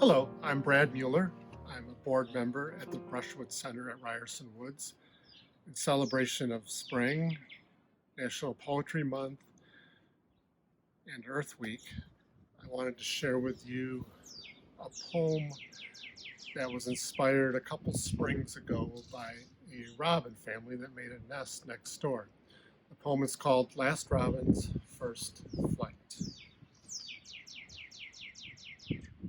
Hello, I'm Brad Mueller. I'm a board member at the Brushwood Center at Ryerson Woods. In celebration of spring, National Poetry Month, and Earth Week, I wanted to share with you a poem that was inspired a couple springs ago by a robin family that made a nest next door. The poem is called Last Robin's First Flight.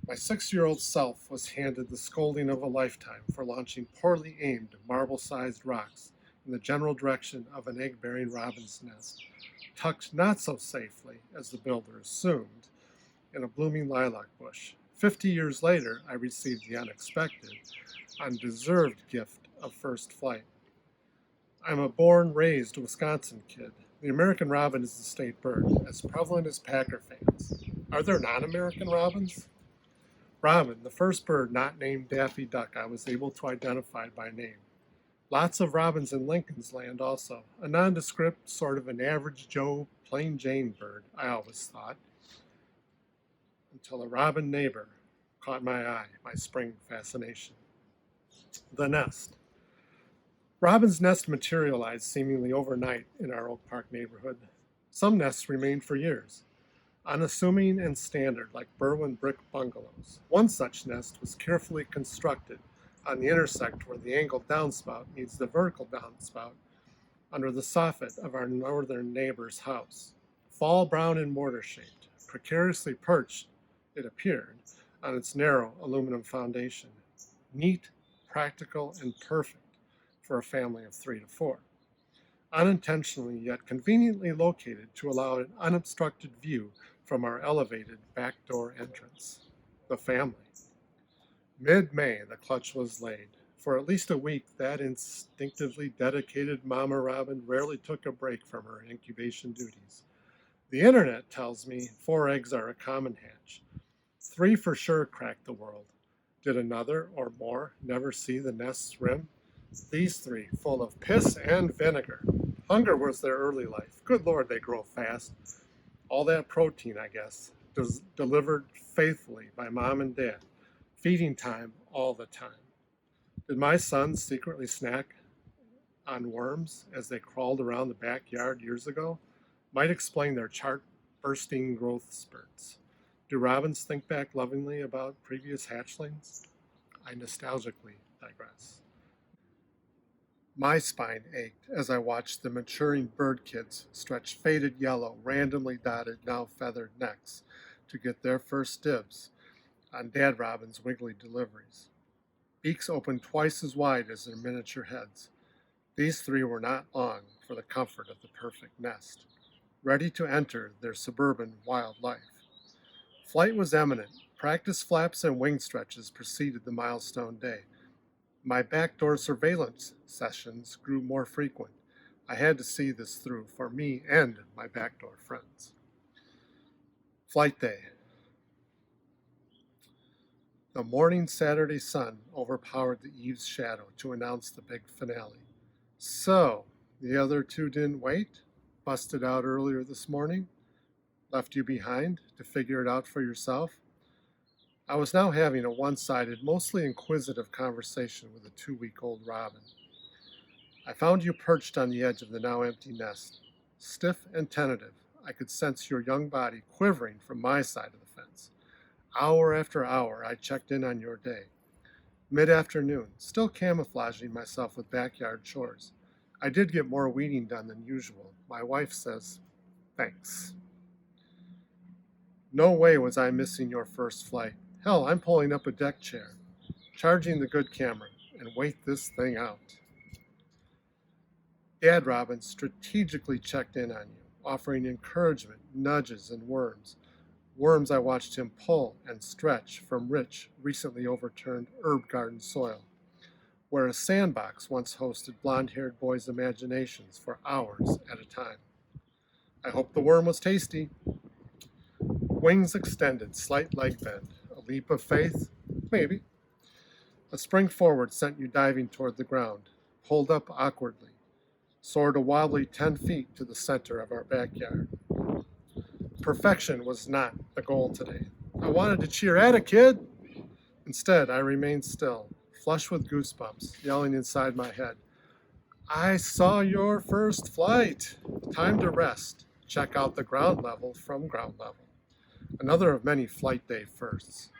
My 6-year-old self was handed the scolding of a lifetime for launching poorly aimed marble-sized rocks in the general direction of an egg-bearing robin's nest, tucked not so safely as the builder assumed, in a blooming lilac bush. 50 years later, I received the unexpected, undeserved gift of first flight. I'm a born-raised Wisconsin kid. The American robin is the state bird, as prevalent as Packer fans. Are there non-American robins? Robin, the first bird not named Daffy Duck I was able to identify by name. Lots of robins in Lincoln's Land also, a nondescript, sort of an average Joe, plain Jane bird, I always thought, until a robin neighbor caught my eye, my spring fascination. The nest. Robin's nest materialized seemingly overnight in our Oak Park neighborhood. Some nests remained for years, unassuming and standard like Berwyn brick bungalows. One such nest was carefully constructed on the intersect where the angled downspout meets the vertical downspout under the soffit of our northern neighbor's house. Fall brown and mortar shaped, precariously perched, it appeared, on its narrow aluminum foundation. Neat, practical, and perfect for a family of 3 to 4. Unintentionally yet conveniently located to allow an unobstructed view from our elevated back door entrance. The family. Mid-May, the clutch was laid. For at least a week, that instinctively dedicated mama robin rarely took a break from her incubation duties. The internet tells me 4 eggs are a common hatch. 3 for sure cracked the world. Did another or more never see the nest's rim? These 3, full of piss and vinegar. Hunger was their early life. Good Lord, they grow fast. All that protein, I guess, delivered faithfully by mom and dad. Feeding time all the time. Did my sons secretly snack on worms as they crawled around the backyard years ago? Might explain their chart-bursting growth spurts. Do robins think back lovingly about previous hatchlings? I nostalgically digress. My spine ached as I watched the maturing bird kids stretch faded yellow, randomly dotted, now feathered necks to get their first dibs on dad robin's wiggly deliveries. Beaks opened twice as wide as their miniature heads. These 3 were not long for the comfort of the perfect nest, ready to enter their suburban wild life. Flight was imminent. Practice flaps and wing stretches preceded the milestone day. My backdoor surveillance sessions grew more frequent. I had to see this through for me and my backdoor friends. Flight day. The morning Saturday sun overpowered the eve's shadow to announce the big finale. So, the other 2 didn't wait? Busted out earlier this morning? Left you behind to figure it out for yourself? I was now having a one-sided, mostly inquisitive conversation with a 2-week-old robin. I found you perched on the edge of the now empty nest. Stiff and tentative, I could sense your young body quivering from my side of the fence. Hour after hour, I checked in on your day. Mid-afternoon, still camouflaging myself with backyard chores. I did get more weeding done than usual. My wife says, thanks. No way was I missing your first flight. Hell, I'm pulling up a deck chair, charging the good camera, and wait this thing out. Dad robin strategically checked in on you, offering encouragement, nudges, and worms. Worms I watched him pull and stretch from rich, recently overturned herb garden soil, where a sandbox once hosted blonde-haired boys' imaginations for hours at a time. I hope the worm was tasty. Wings extended, slight leg bend. A leap of faith? Maybe. A spring forward sent you diving toward the ground, pulled up awkwardly, soared a wobbly 10 feet to the center of our backyard. Perfection was not the goal today. I wanted to cheer at a kid. Instead, I remained still, flush with goosebumps, yelling inside my head, I saw your first flight! Time to rest. Check out the ground level from ground level. Another of many flight day firsts.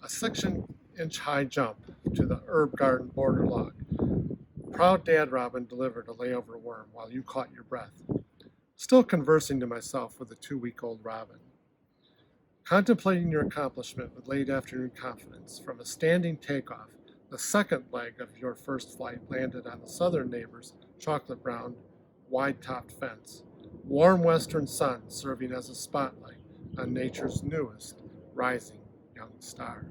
A 6-inch high jump to the herb garden border log. Proud Dad Robin delivered a layover worm while you caught your breath. Still conversing to myself with a 2-week-old robin. Contemplating your accomplishment with late afternoon confidence, from a standing takeoff, the second leg of your first flight landed on the southern neighbor's chocolate brown, wide topped fence. Warm western sun serving as a spotlight on nature's newest rising young star.